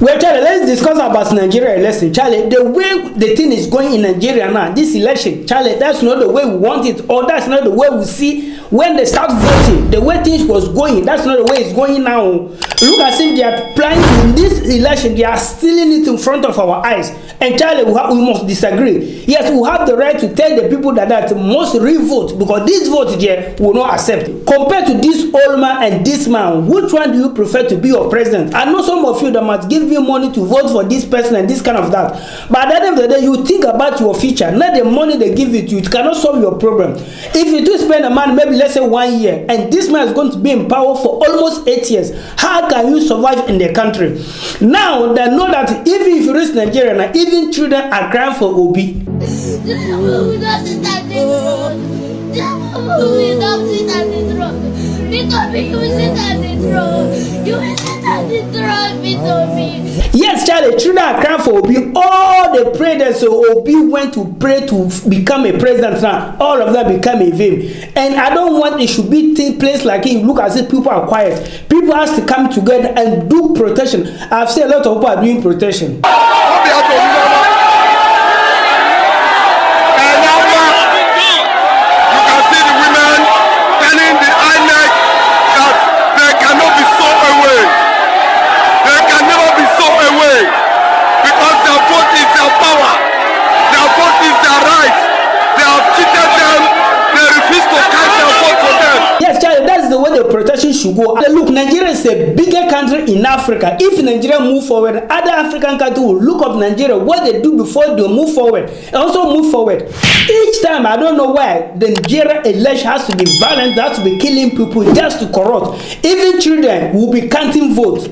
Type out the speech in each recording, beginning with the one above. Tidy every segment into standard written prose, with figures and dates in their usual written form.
Well, Charlie, let's discuss about Nigeria election. Charlie, the way the thing is going in Nigeria now, this election, Charlie, that's not the way we want it, or that's not the way we see when they start voting. The way things was going, that's not the way it's going now. Look as if they are planning in this election, they are stealing it in front of our eyes. And Charlie, we must disagree. Yes, we have the right to tell the people that must re-vote, because this vote here will not accept. Compared to this old man and this man, which one do you prefer to be your president? I know some of you that must give you money to vote for this person and this kind of that. But at the end of the day, you think about your future, not the money they give it to you. It cannot solve your problem. If you do spend a man, maybe let's say 1 year, and this man is going to be in power for almost 8 years, how can you survive in the country? Now they know that even if you reach Nigeria, now even children are crying for Obi. Yes, Charlie, children are crying for Obi. All the prayers so Obi went to pray to become a president now, all of them become a vain. And I don't want it should be take place like it. Look as if people are quiet. People has to come together and do protection. I've seen a lot of people are doing protection. Protection should go. Look, Nigeria is a bigger country in Africa. If Nigeria move forward, other African countries will look up Nigeria, what they do before they move forward, and also move forward. Each time, I don't know why, the Nigeria election has to be violent, has to be killing people just to corrupt. Even children will be counting votes.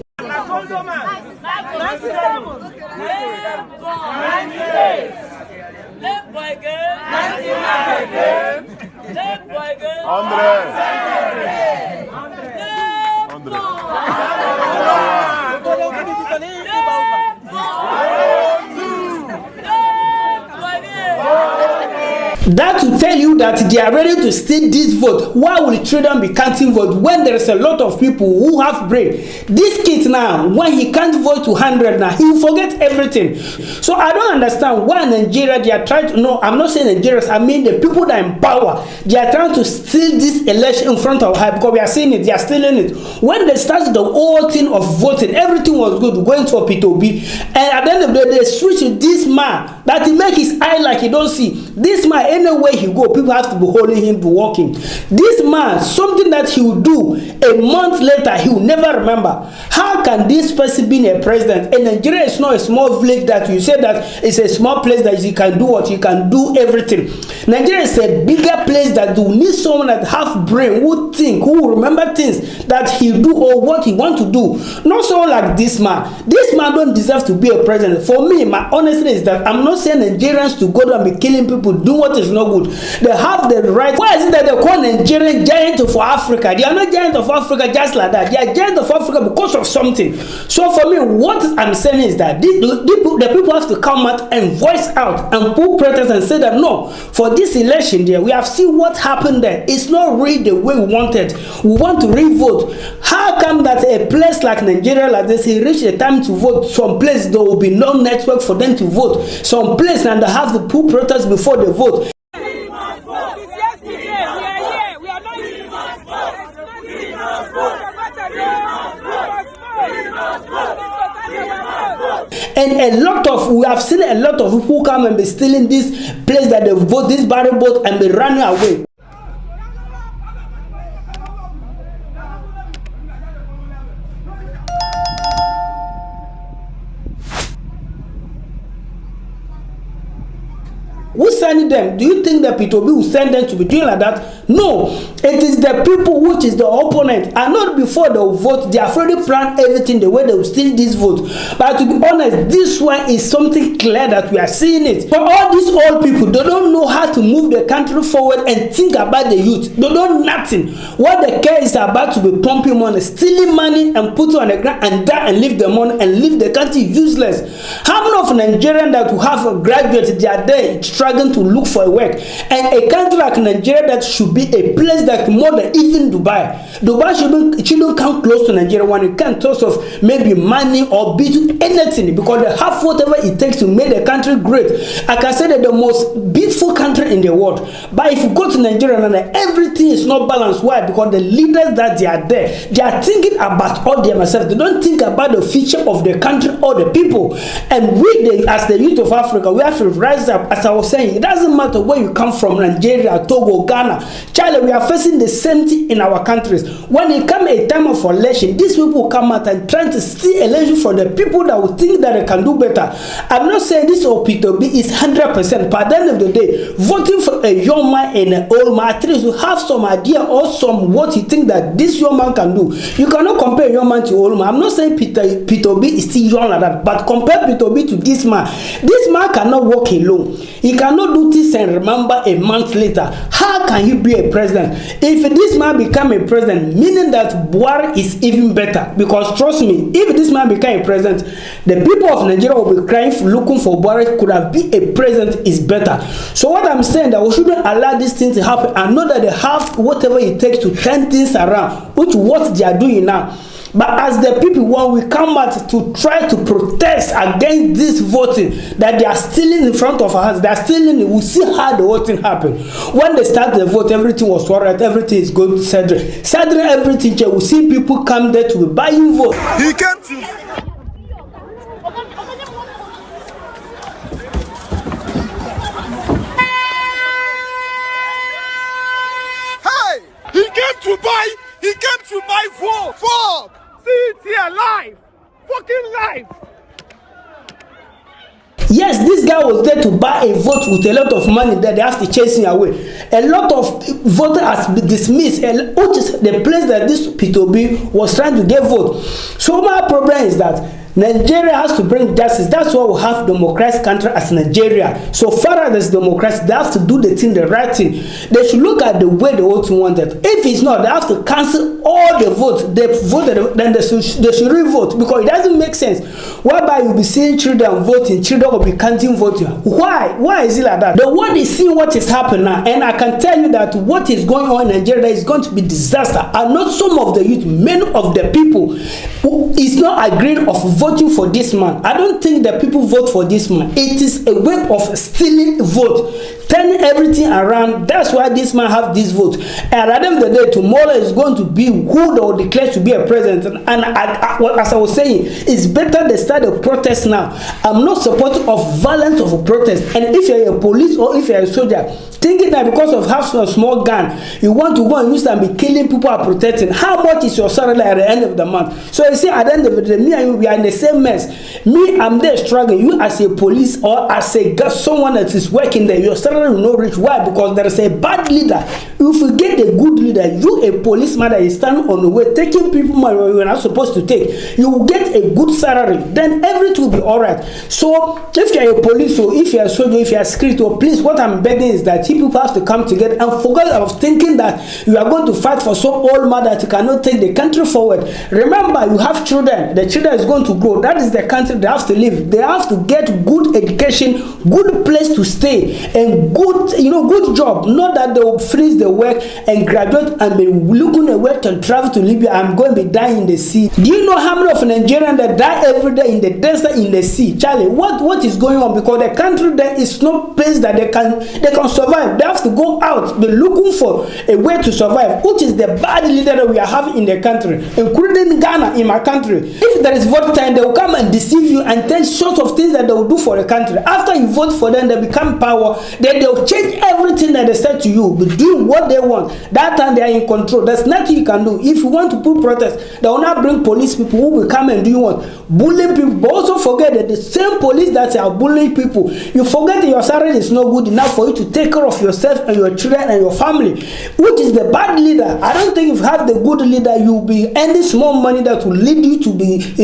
That to tell you that they are ready to steal this vote. Why will children be counting vote when there is a lot of people who have brain? This kid now, when he can't vote to 100 now, he will forget everything. So I don't understand why Nigeria, they are trying to, no, I'm not saying Nigerians, I mean the people that are in power, they are trying to steal this election in front of her, because we are seeing it, they are stealing it. When they started the whole thing of voting, everything was good, going for P2B, and at the end of the day, they switch to this man, that he make his eye like he don't see. This man, anywhere he go, people have to be holding him to walking. This man, something that he will do a month later, he will never remember. How can this person be a president? And Nigeria is not a small village that you say that it's a small place that you can do what you can do everything. Nigeria is a bigger place that you need someone that have brain, who think, who remember things that he do or what he want to do. Not so like this man. This man don't deserve to be a president. For me, my honesty is that I'm not saying Nigerians to go and be killing people, do what is not good. They have the right. Why is it that they call Nigerian giant of Africa? They are not giant of Africa just like that. They are giant of Africa because of something. So for me, what I'm saying is that the people have to come out and voice out and put protest and say that no, for this election there, we have seen what happened there. It's not really the way we wanted. We want to re-vote. How come that a place like Nigeria like this, he reach the time to vote? Some place there will be no network for them to vote. Some place and they have to put protest before they vote. And a lot of, we have seen a lot of people come and be stealing this place that they vote, this barrel boat, and be running away. Who sending them? Do you think that P2B will send them to be doing like that? No, it is the people which is the opponent, and not before they will vote. They are already planned everything the way they will steal this vote. But to be honest, this one is something clear that we are seeing it. For all these old people, they don't know how to move the country forward and think about the youth. They don't know nothing. What they care is about to be pumping money, stealing money and put it on the ground and die and leave the money and leave the country useless. How many of Nigerians that who have a graduate, they are there struggling to look for a work. And a country like Nigeria that should be a place that more than even Dubai. Dubai shouldn't come close to Nigeria when it comes to of maybe money or be anything, because they have whatever it takes to make the country great. I can say that the most beautiful country in the world. But if you go to Nigeria and everything is not balanced, why? Because the leaders that they are there, they are thinking about all themselves. They don't think about the future of the country or the people. And we, as the youth of Africa, we have to rise up. As I was saying, it doesn't matter where you come from, Nigeria, Togo, Ghana, Chile, we are facing the same thing in our countries. When it comes a time of election, these people come out and trying to steal election from the people that would think that they can do better. I'm not saying this P2B is 100%, but at the end of the day, voting for a young man and an old man, at least you have some idea or some what you think that this young man can do. You cannot compare a young man to old man. I'm not saying P2B is still young like that, but compare P2B to this man. This man cannot walk alone. He cannot do this and remember a month later. How can he be a president? If this man become a president, meaning that Buhari is even better. Because trust me, if this man become a president, the people of Nigeria will be crying, looking for Buhari could have been a president is better. So what I'm saying that we shouldn't allow this thing to happen. I know that they have whatever it takes to turn things around, which what they are doing now. But as the people, when we come out to try to protest against this voting that they are stealing in front of us, they are stealing, we see how the voting happen. When they start the vote, everything was alright, everything is good, suddenly everything change. We see people come there to be buying vote. He came to He came to buy four. See it here live. Fucking live. Yes, this guy was there to buy a vote with a lot of money that they have to chase him away. A lot of voters has been dismissed, which is the place that this P2B was trying to get vote. So my problem is that Nigeria has to bring justice. That's why we have democratic country as Nigeria. So far as there's democracy, they have to do the thing, the right thing. They should look at the way the vote wanted. If it's not, they have to cancel all the votes. They voted, then they should re-vote, because it doesn't make sense. Whereby you'll be seeing children voting, children will be counting voting. Why? Why is it like that? The world is seeing what is happening now, and I can tell you that what is going on in Nigeria is going to be disaster. And not some of the youth, many of the people who is not agreeing of voting for this man. I don't think that people vote for this man. It is a way of stealing vote, turning everything around. That's why this man have this vote. And at the end of the day, tomorrow is going to be who they will declare to be a president. And as I was saying, it's better they start a protest now. I'm not supportive of violence of a protest. And if you're a police or if you're a soldier, thinking that because of having a small gun, you want to go and use and be killing people or protecting, how much is your salary at the end of the month? So you see, at the end of the day, me and you, we are in the same mess. Me, I'm there struggling. You as a police or as a someone that is working there, your salary will not reach. Why? Because there is a bad leader. If you get a good leader, you a policeman that is standing on the way, taking people money you're not supposed to take, you will get a good salary. Then everything will be alright. So if you're a police or if you're a soldier, if you're a security or police, what I'm begging is that people have to come together and forget about thinking that you are going to fight for some old man that you cannot take the country forward. Remember, you have children. The children is going to grow. That is the country they have to live. They have to get good education, good place to stay, and good, good job. Not that they will finish the work and graduate and be looking away to travel to Libya. I'm going to be dying in the sea. Do you know how many of Nigerians that die every day in the desert, in the sea? Charlie, what is going on? Because the country there is no place that they can survive. They have to go out, be looking for a way to survive, which is the bad leader that we are having in the country, including Ghana, in my country. If there is vote time, they will come and deceive you and tell sorts of things that they will do for the country. After you vote for them, they become power. Then they will change everything that they said to you, but doing what they want. That time they are in control. There's nothing you can do. If you want to put protest, they will not bring police people who will come and do what? Bullying people. But also forget that the same police that are bullying people, you forget that your salary is not good enough for you to take care of yourself and your children and your family, which is the bad leader. I don't think if you have the good leader, you will be earning small money that will lead you to be,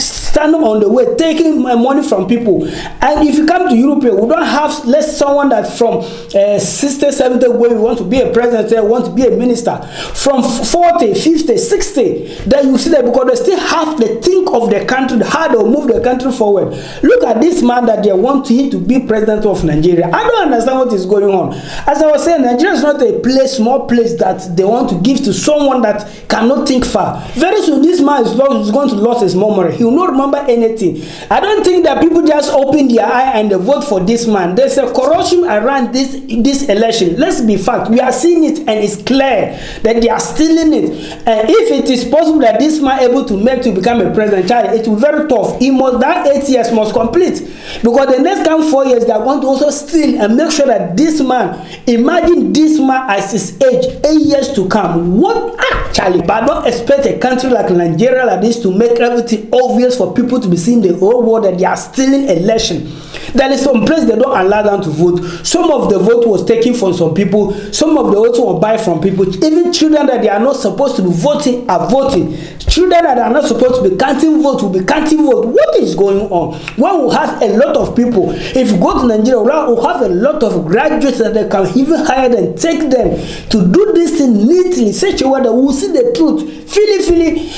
stand on the way, taking money from people. And if you come to Europe, we don't have less someone that from 60, 70 going, want to be a president, want to be a minister, from 40, 50, 60, then you see that because they still have to think of the country, how they move the country forward. Look at this man that they want him to be president of Nigeria. I don't understand what is going on. As I was saying, Nigeria is not a place, small place that they want to give to someone that cannot think far. Very soon, this man is going to lose his memory. He will not remember anything. I don't think that people just open their eye and they vote for this man. There's a corruption around this election. Let's be fact. We are seeing it, and it's clear that they are stealing it. And if it is possible that this man able to make to become a president, it will be very tough. He must, that 8 years must complete, because the next 4 years they are going to also steal and make sure that this man, imagine this man as his age, 8 years to come. What actually? But don't expect a country like Nigeria like this to make everything obvious for people to be seeing the whole world that they are stealing election. There is some place they don't allow them to vote. Some of the vote was taken from some people. Some of the votes were buy from people. Even children that they are not supposed to be voting are voting. Children that are not supposed to be counting vote will be counting vote. What is going on? One will have a lot of people. If you go to Nigeria, one will have a lot of graduates that they can even hire and take them to do this thing neatly, such a way that we will see the truth. Feel,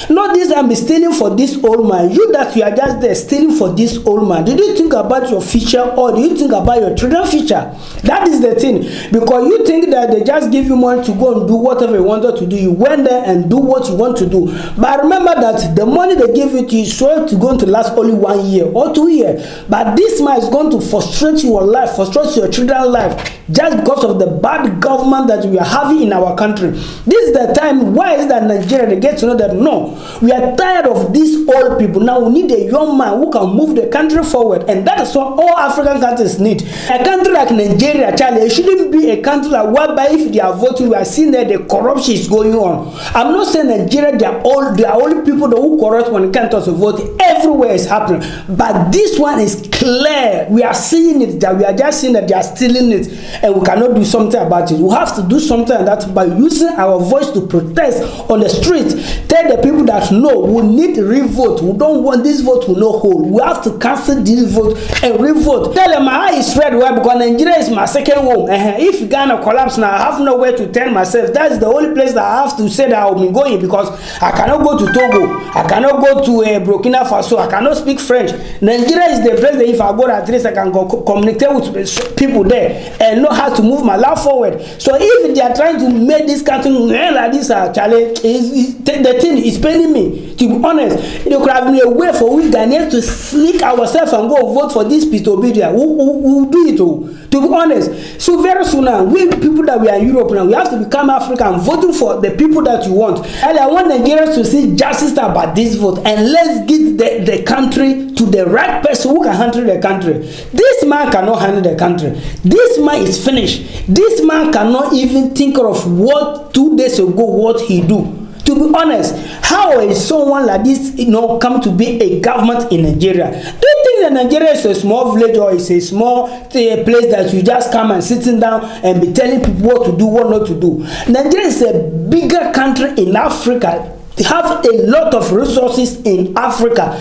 not this I'm stealing for this old man. You that you are just there stealing for this old man. Did you think about your future, or do you think about your children's future? That is the thing. Because you think that they just give you money to go and do whatever you wanted to do. You went there and do what you want to do. But remember that the money they give you to you is sure to going to last only 1 year or 2 years. But this man is going to frustrate your life, frustrate your children's life, just because of the bad government that we are having in our country. This is the time. Why is that Nigeria, they get to know that no, we are tired of these old people. Now we need a young man who can move the country forward, and that is what all African countries need. A country like Nigeria, Charlie, it shouldn't be a country like whereby if they are voting, we are seeing that the corruption is going on. I'm not saying Nigeria, they are only people who corrupt when it comes to voting. Everywhere is happening, but this one is clear. We are seeing it, that we are just seeing that they are stealing it, and we cannot do something about it. We have to do something about that by using our voice to protest on the street. Tell the people that no, we need re-vote. We don't want this vote to no hold. We have to cancel this vote and re-vote. Tell them how it's spread well, because Nigeria is my second home. If Ghana collapse now, I have nowhere to turn myself. That's the only place that I have to say that I will be going, because I cannot go to Togo, I cannot go to Burkina Faso, I cannot speak French. Nigeria is the place that if I go, at least I can go communicate with people there and know how to move my life forward. So if they are trying to make this country like this, challenge, the thing is paining me. To be honest, there could have been a way for we Ghanaians to sneak ourselves and go vote for this Peter Obidia. Who do it all? To be honest, so very soon now, we people that we are in Europe now, we have to become African, voting for the people that you want. And I want Nigerians to see justice about this vote, and let's get the country to the right person who can handle the country. This man cannot handle the country. This man is finished. This man cannot even think of what 2 days ago what he do. To be honest, how is someone like this, come to be a government in Nigeria? Do you think that Nigeria is a small village, or is a small place that you just come and sitting down and be telling people what to do, what not to do? Nigeria is a bigger country in Africa. They have a lot of resources in Africa,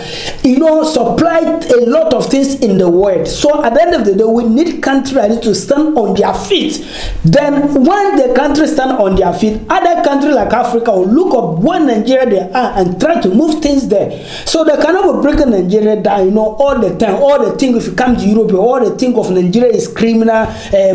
supplied a lot of things in the world. So at the end of the day, we need countries to stand on their feet. Then when the countries stand on their feet, other countries like Africa will look up where Nigeria they are and try to move things there. So they cannot break Nigeria down, all the time. All the thing, if you come to Europe, all the thing of Nigeria is criminal,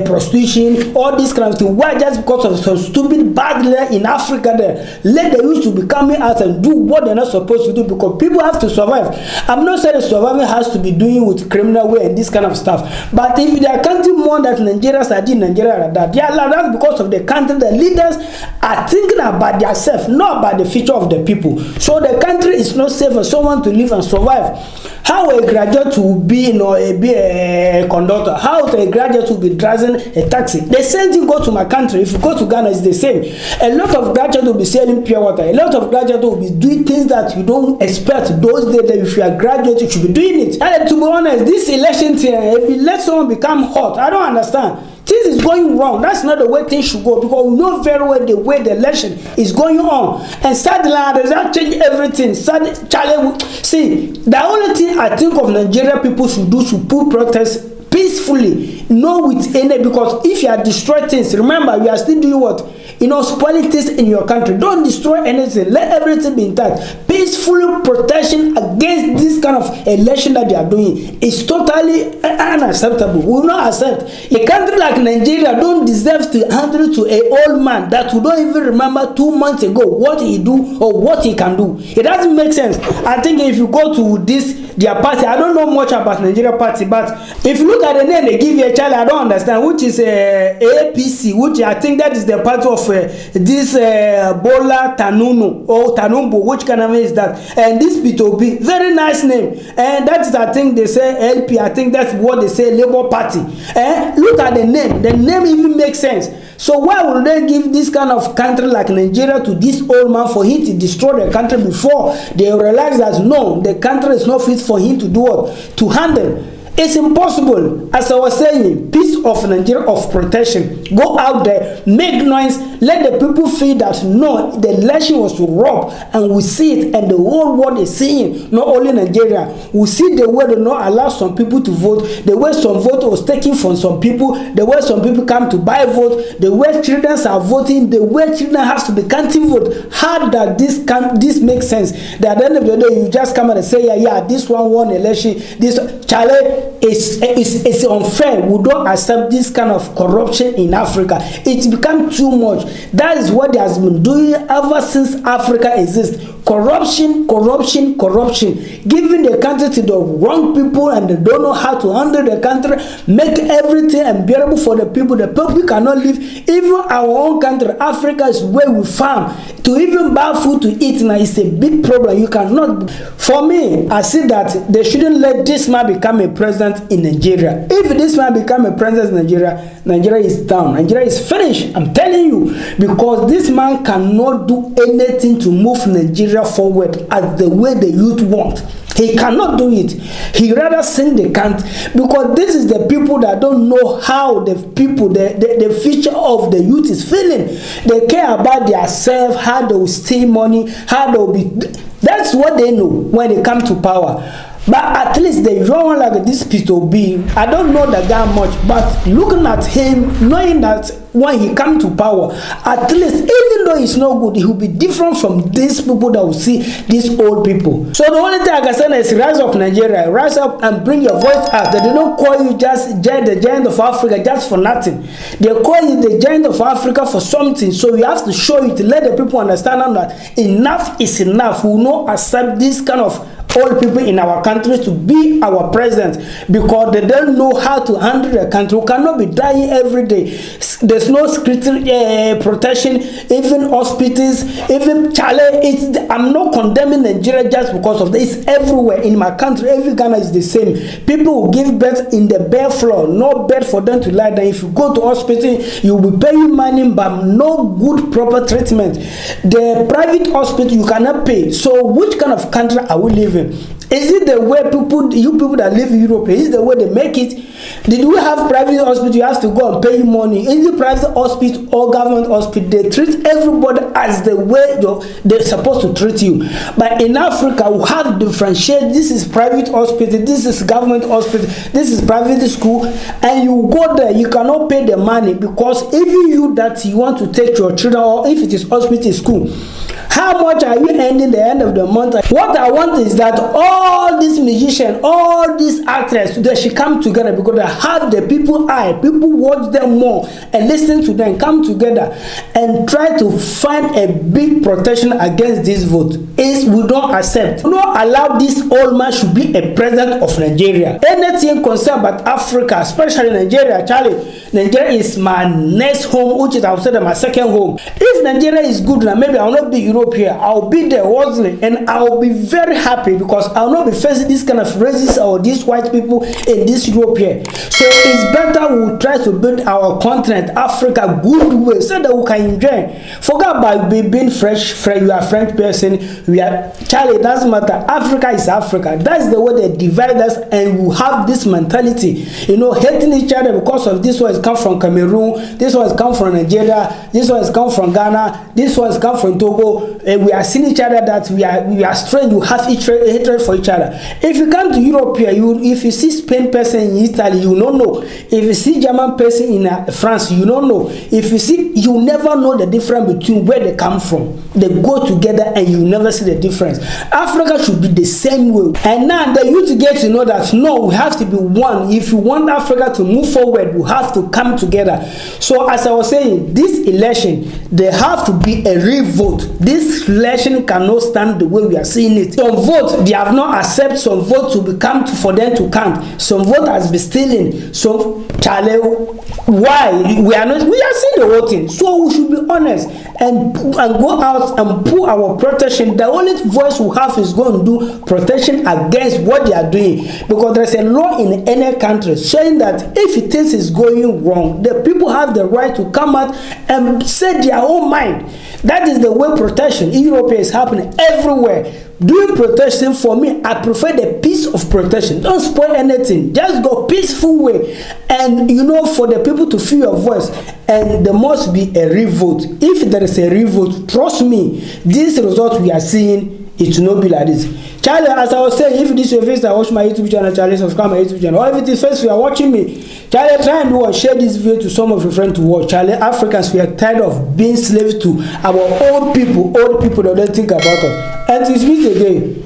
prostitution, all this kind of thing. Why? Just because of some stupid bad leader in Africa there. Let the youth to become out and do what they're not supposed to do, because people have to survive. I'm not saying surviving has to be doing with criminal way and this kind of stuff, but if they are counting more that Nigerians are doing Nigeria like that, they are allowed. That's because of the country. The leaders are thinking about themselves, not about the future of the people. So the country is not safe for someone to live and survive. How a graduate will be, a conductor? How a graduate will be driving a taxi? The same thing go to my country. If you go to Ghana, it's the same. A lot of graduates will be selling pure water. A lot of graduates will be doing things that you don't expect. Those days that if you are graduate, you should be doing it. And to be honest, this election thing, if you let someone become hot, I don't understand. things is going wrong. That's not the way things should go, because we know very well the way the election is going on. And sadly, does that change everything? Sadly, Charlie, see, the only thing I think of Nigeria people should do to put protest peacefully, not with any, because if you are destroying things, remember, you are still doing what? Spoiling things in your country. Don't destroy anything. Let everything be intact. Peaceful protection against this kind of election that they are doing is totally unacceptable. We will not accept. A country like Nigeria don't deserve to handle to an old man that we don't even remember 2 months ago what he do or what he can do. It doesn't make sense. I think if you go to their party, I don't know much about Nigeria party, but if you look at the name they give you, a child, I don't understand, which is APC, which I think that is the party of this Bola Tinubu or Tinubu, which kind of name is that? And this P2P, very nice name. And that is, I think they say LP, I think that's what they say, Labour Party. Look at the name even makes sense. So why would they give this kind of country like Nigeria to this old man for him to destroy the country before they realize that no, the country is not fit for him to do what? To handle. It's impossible. As I was saying, peace of Nigeria, of protection. Go out there, make noise, let the people feel that no, the election was robbed, and we see it, and the whole world is seeing. Not only Nigeria, we see the way they not allow some people to vote, the way some vote was taken from some people, the way some people come to buy vote, the way children are voting, the way children have to be counting vote. How that this makes sense? That at the end of the day, you just come and say, yeah, this one won election. This Charlie. It's unfair. We don't accept this kind of corruption in Africa. It's become too much. That is what they has been doing ever since Africa exists. Corruption, corruption, corruption. Giving the country to the wrong people, and they don't know how to handle the country, make everything unbearable for the people. The people cannot live. Even our own country, Africa, is where we farm. To even buy food to eat now is a big problem. You cannot. For me, I see that they shouldn't let this man become a president in Nigeria. If this man become a president in Nigeria, Nigeria is down. Nigeria is finished. I'm telling you, because this man cannot do anything to move Nigeria forward as the way the youth want. He cannot do it. He rather sing the cant, because this is the people that don't know how the people, the future of the youth is feeling. They care about their self, how they will steal money, how they will be. That's what they know when they come to power. But at least the young one like this P2P, I don't know the guy much, but looking at him, knowing that when he come to power, at least even though he's not good, he will be different from these people that will see these old people. So the only thing I can say is rise up Nigeria, rise up and bring your voice out. They don't call you just the giant of Africa just for nothing. They call you the giant of Africa for something. So you have to show it to let the people understand that enough is enough. We will not accept this kind of all people in our country to be our president, because they don't know how to handle the country. We cannot be dying every day. There's no security protection, even hospitals, even Charlie. I'm not condemning Nigeria just because of this. It's everywhere in my country. Every Ghana is the same. People will give birth in the bare floor, no bed for them to lie down. If you go to hospital, you will be paying money, but no good proper treatment. The private hospital you cannot pay. So which kind of country are we living? Is it the way you people that live in Europe, is it the way they make it? Did we have private hospital? You have to go and pay money. Is it private hospital or government hospital? They treat everybody as the way they're supposed to treat you. But in Africa, we have differentiate. This is private hospital, this is government hospital, this is private school, and you go there, you cannot pay the money, because even you that you want to take your children, or if it is hospital school, how much are you earning the end of the month? What I want is that all these musicians, all these actors, they should come together, because they have the people eye. People watch them more and listen to them, come together and try to find a big protection against this vote. Is we don't accept. We don't allow this old man should be a president of Nigeria. Anything concerned about Africa, especially Nigeria, Charlie, Nigeria is my next home, which is I would say my second home. If Nigeria is good, now maybe I will not be Europe here. I will be there hustling, and I will be very happy, because I will not be facing this kind of racists or these white people in this Europe here. So it's better we try to build our continent, Africa, good way, so that we can enjoy. Forget about being French. You are a French person. We are Charlie. It doesn't matter. Africa is Africa. That's the way they divide us, and we have this mentality, hating each other because of this one is come from Cameroon, this one has come from Nigeria, this one has come from Ghana, this one has come from Togo. We are seeing each other that we are strange, we have hatred for each other. If you come to Europe here, if you see Spain person in Italy, you don't know. If you see German person in France, you don't know. If you see, you never know the difference between where they come from. They go together and you never see the difference. Africa should be the same way. And now the youth get to know that no, we have to be one. If you want Africa to move forward, we have to come together. So as I was saying, this election, there have to be a revote. This election cannot stand the way we are seeing it. Some vote, they have not accepted some vote to become for them to count. Some vote has been stealing. So Charlie, why? We are seeing the voting. So we should be honest and go out and pull our protection. The only voice we have is going to do protection against what they are doing, because there's a law in any country saying that if things is going wrong, the people have the right to come out and say their own mind. That is the way protection in Europe is happening everywhere. Doing protection, for me, I prefer the peace of protection. Don't spoil anything. Just go peaceful way. And for the people to feel your voice. And there must be a revote. If there is a revote, trust me, this result we are seeing, it will not be like this. Charlie, as I was saying, if this is your first time watch my YouTube channel, Charlie, subscribe my YouTube channel. Or if it is first you are watching me, Charlie, try and share this video to some of your friends to watch. Charlie, Africans, we are tired of being slaves to our old people that don't think about us. And to meet again.